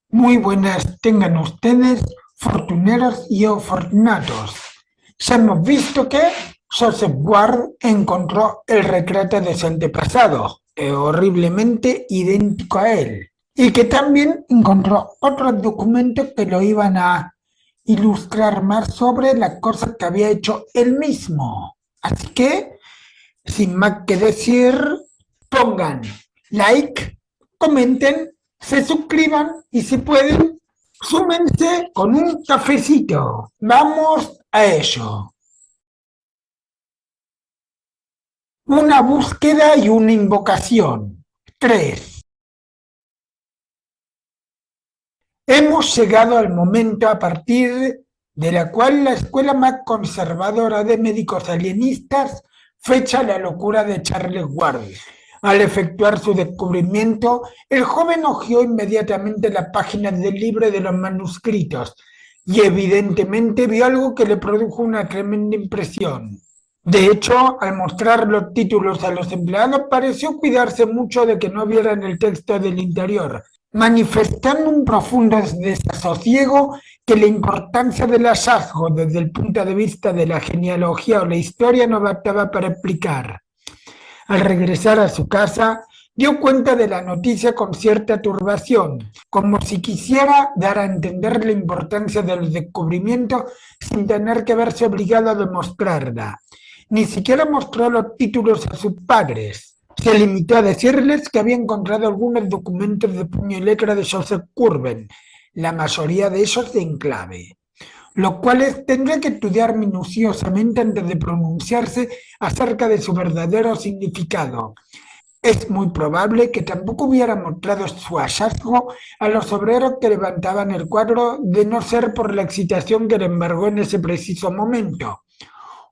Muy buenas tengan ustedes, fortuneros y afortunados. Ya hemos visto que Joseph Ward encontró el retrato de su antepasado, horriblemente idéntico a él, y que también encontró otros documentos que lo iban a ilustrar más sobre las cosas que había hecho él mismo. Así que, sin más que decir, pongan like, comenten, se suscriban y si pueden, súmense con un cafecito. Vamos a ello. Una búsqueda y una invocación. 3. Hemos llegado al momento a partir de la cual la escuela más conservadora de médicos alienistas fecha la locura de Charles Ward. Al efectuar su descubrimiento, el joven hojeó inmediatamente las páginas del libro de los manuscritos y evidentemente vio algo que le produjo una tremenda impresión. De hecho, al mostrar los títulos a los empleados, pareció cuidarse mucho de que no vieran el texto del interior, manifestando un profundo desasosiego que la importancia del hallazgo desde el punto de vista de la genealogía o la historia no bastaba para explicar. Al regresar a su casa, dio cuenta de la noticia con cierta turbación, como si quisiera dar a entender la importancia del descubrimiento sin tener que verse obligado a demostrarla. Ni siquiera mostró los títulos a sus padres. Se limitó a decirles que había encontrado algunos documentos de puño y letra de Joseph Curwen, la mayoría de ellos en clave, los cuales tendría que estudiar minuciosamente antes de pronunciarse acerca de su verdadero significado. Es muy probable que tampoco hubiera mostrado su hallazgo a los obreros que levantaban el cuadro de no ser por la excitación que le embargó en ese preciso momento.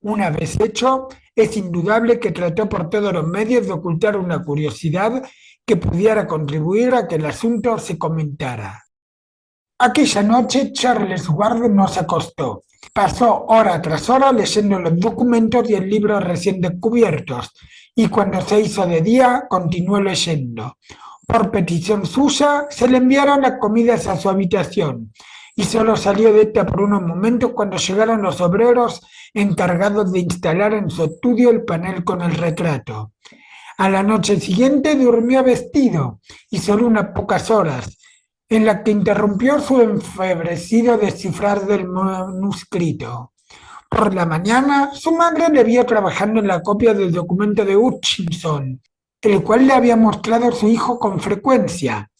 Una vez hecho, es indudable que trató por todos los medios de ocultar una curiosidad que pudiera contribuir a que el asunto se comentara. Aquella noche Charles Ward no se acostó. Pasó hora tras hora leyendo los documentos y el libro recién descubiertos, y cuando se hizo de día continuó leyendo. Por petición suya, se le enviaron las comidas a su habitación, y solo salió de esta por unos momentos cuando llegaron los obreros encargados de instalar en su estudio el panel con el retrato. A la noche siguiente durmió vestido, y solo unas pocas horas, en la que interrumpió su enfebrecido descifrar del manuscrito. Por la mañana, su madre le vio trabajando en la copia del documento de Hutchinson, el cual le había mostrado a su hijo con frecuencia,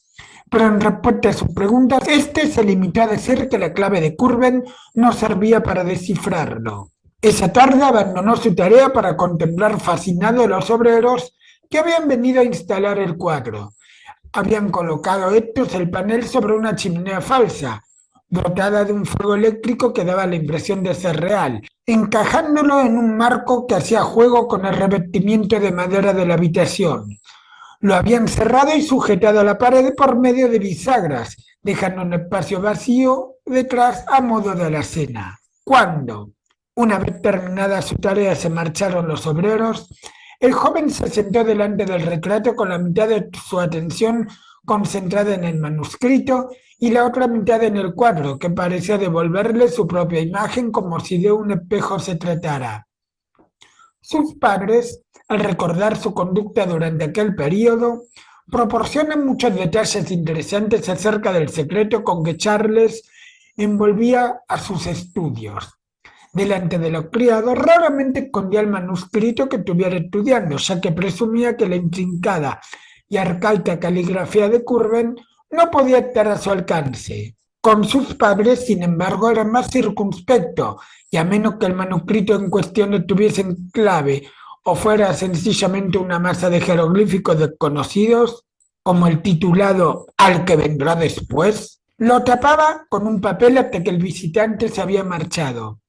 pero en respuesta a sus preguntas, este se limitó a decir que la clave de Curwen no servía para descifrarlo. Esa tarde abandonó su tarea para contemplar fascinado a los obreros que habían venido a instalar el cuadro. Habían colocado estos el panel sobre una chimenea falsa, dotada de un fuego eléctrico que daba la impresión de ser real, encajándolo en un marco que hacía juego con el revestimiento de madera de la habitación. Lo habían cerrado y sujetado a la pared por medio de bisagras, dejando un espacio vacío detrás a modo de alacena. Cuando, una vez terminada su tarea, se marcharon los obreros, el joven se sentó delante del retrato con la mitad de su atención concentrada en el manuscrito y la otra mitad en el cuadro, que parecía devolverle su propia imagen como si de un espejo se tratara. Sus padres, al recordar su conducta durante aquel periodo, proporcionan muchos detalles interesantes acerca del secreto con que Charles envolvía a sus estudios. Delante de los criados, raramente escondía el manuscrito que estuviera estudiando, ya que presumía que la intrincada y arcaica caligrafía de Curwen no podía estar a su alcance. Con sus padres, sin embargo, era más circunspecto, y a menos que el manuscrito en cuestión estuviese en clave o fuera sencillamente una masa de jeroglíficos desconocidos, como el titulado Al que vendrá después, lo tapaba con un papel hasta que el visitante se había marchado.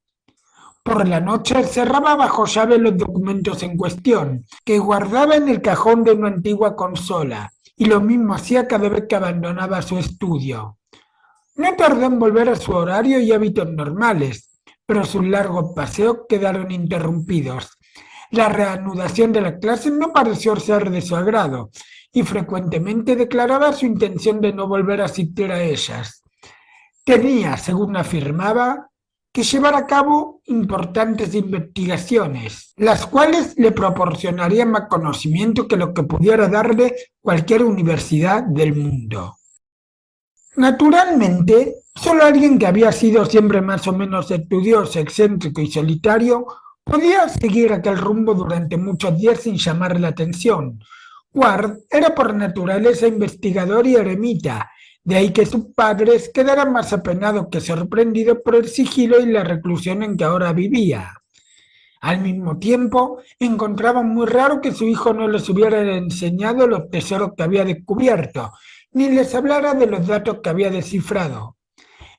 Por la noche cerraba bajo llave los documentos en cuestión, que guardaba en el cajón de una antigua consola, y lo mismo hacía cada vez que abandonaba su estudio. No tardó en volver a su horario y hábitos normales, pero sus largos paseos quedaron interrumpidos. La reanudación de las clases no pareció ser de su agrado, y frecuentemente declaraba su intención de no volver a asistir a ellas. Tenía, según afirmaba, que llevar a cabo importantes investigaciones, las cuales le proporcionarían más conocimiento que lo que pudiera darle cualquier universidad del mundo. Naturalmente, solo alguien que había sido siempre más o menos estudioso, excéntrico y solitario podía seguir aquel rumbo durante muchos días sin llamar la atención. Ward era por naturaleza investigador y eremita, de ahí que sus padres quedaran más apenados que sorprendidos por el sigilo y la reclusión en que ahora vivía. Al mismo tiempo, encontraban muy raro que su hijo no les hubiera enseñado los tesoros que había descubierto, ni les hablara de los datos que había descifrado.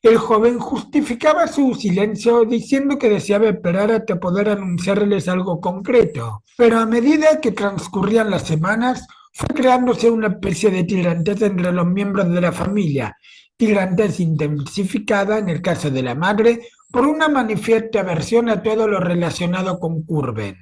El joven justificaba su silencio diciendo que deseaba esperar hasta poder anunciarles algo concreto, pero a medida que transcurrían las semanas, fue creándose una especie de tirantez entre los miembros de la familia, tirantez intensificada en el caso de la madre por una manifiesta aversión a todo lo relacionado con Curwen.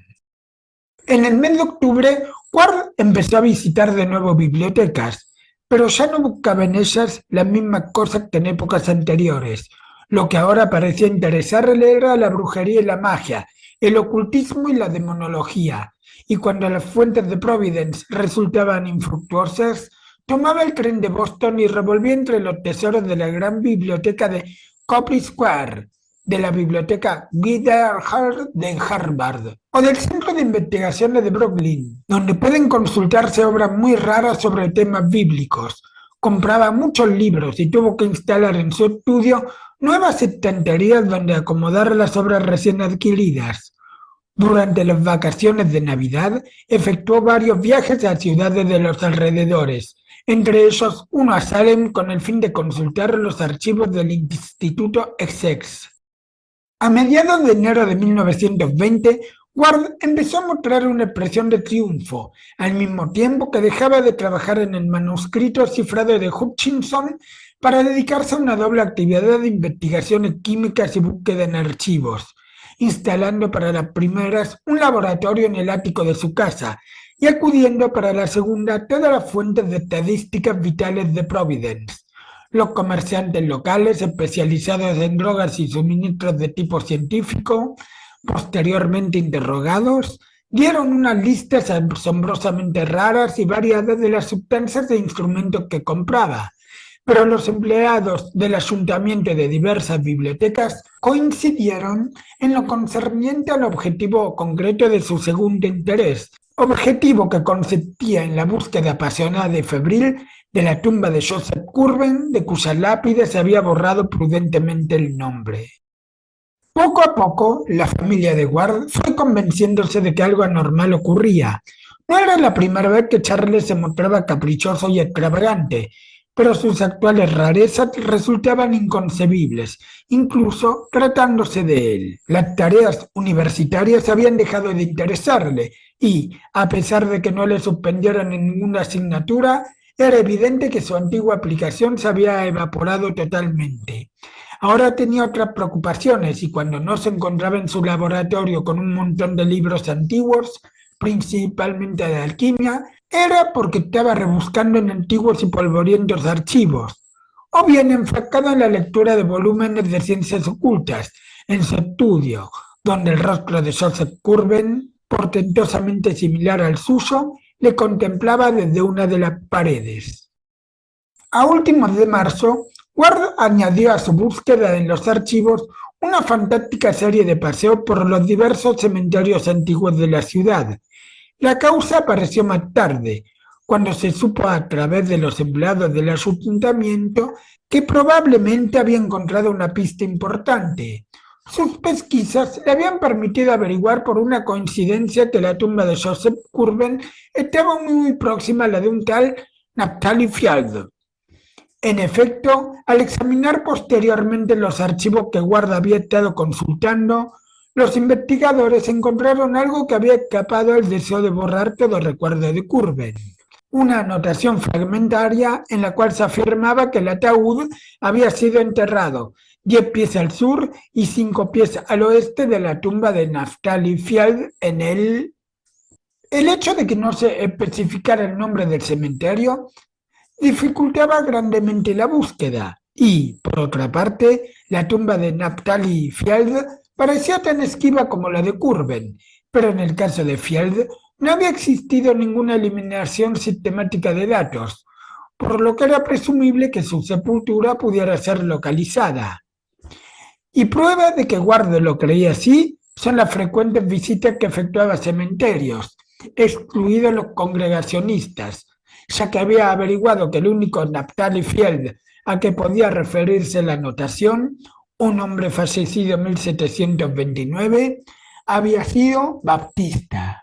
En el mes de octubre, Ward empezó a visitar de nuevo bibliotecas, pero ya no buscaba en ellas las mismas cosas que en épocas anteriores. Lo que ahora parecía interesarle era la brujería y la magia, el ocultismo y la demonología, y cuando las fuentes de Providence resultaban infructuosas, tomaba el tren de Boston y revolvía entre los tesoros de la gran biblioteca de Copley Square, de la biblioteca Guildhall de Harvard o del Centro de Investigaciones de Brooklyn, donde pueden consultarse obras muy raras sobre temas bíblicos. Compraba muchos libros y tuvo que instalar en su estudio nuevas estanterías donde acomodar las obras recién adquiridas. Durante las vacaciones de Navidad efectuó varios viajes a ciudades de los alrededores, entre ellos uno a Salem con el fin de consultar los archivos del Instituto Essex. A mediados de enero de 1920, Ward empezó a mostrar una expresión de triunfo, al mismo tiempo que dejaba de trabajar en el manuscrito cifrado de Hutchinson para dedicarse a una doble actividad de investigaciones químicas y búsqueda en archivos, instalando para las primeras un laboratorio en el ático de su casa y acudiendo para la segunda a todas las fuentes de estadísticas vitales de Providence. Los comerciantes locales especializados en drogas y suministros de tipo científico, posteriormente interrogados, dieron unas listas asombrosamente raras y variadas de las sustancias e instrumentos que compraba, pero los empleados del ayuntamiento de diversas bibliotecas coincidieron en lo concerniente al objetivo concreto de su segundo interés, objetivo que consistía en la búsqueda apasionada y febril de la tumba de Joseph Curwen, de cuya lápide se había borrado prudentemente el nombre. Poco a poco, la familia de Ward fue convenciéndose de que algo anormal ocurría. No era la primera vez que Charles se mostraba caprichoso y extravagante, pero sus actuales rarezas resultaban inconcebibles, incluso tratándose de él. Las tareas universitarias habían dejado de interesarle y, a pesar de que no le suspendieron en ninguna asignatura, era evidente que su antigua aplicación se había evaporado totalmente. Ahora tenía otras preocupaciones y cuando no se encontraba en su laboratorio con un montón de libros antiguos, principalmente de alquimia, era porque estaba rebuscando en antiguos y polvorientos archivos, o bien enfrascado en la lectura de volúmenes de ciencias ocultas, en su estudio, donde el rostro de Joseph Curwen, portentosamente similar al suyo, le contemplaba desde una de las paredes. A últimos de marzo, Ward añadió a su búsqueda en los archivos una fantástica serie de paseos por los diversos cementerios antiguos de la ciudad. La causa apareció más tarde, cuando se supo a través de los empleados del ayuntamiento que probablemente había encontrado una pista importante. Sus pesquisas le habían permitido averiguar por una coincidencia que la tumba de Joseph Curwen estaba muy próxima a la de un tal Naphtali Field. En efecto, al examinar posteriormente los archivos que Ward había estado consultando, los investigadores encontraron algo que había escapado al deseo de borrar todo recuerdo de Curwen. Una anotación fragmentaria en la cual se afirmaba que el ataúd había sido enterrado 10 pies al sur y 5 pies al oeste de la tumba de Naphtali Field en El hecho de que no se especificara el nombre del cementerio dificultaba grandemente la búsqueda y, por otra parte, la tumba de Naphtali Field parecía tan esquiva como la de Curven, pero en el caso de Field no había existido ninguna eliminación sistemática de datos, por lo que era presumible que su sepultura pudiera ser localizada. Y prueba de que Ward lo creía así son las frecuentes visitas que efectuaba a cementerios, excluidos los congregacionistas, ya que había averiguado que el único Naphtali Field a que podía referirse la anotación, un hombre fallecido en 1729, había sido baptista.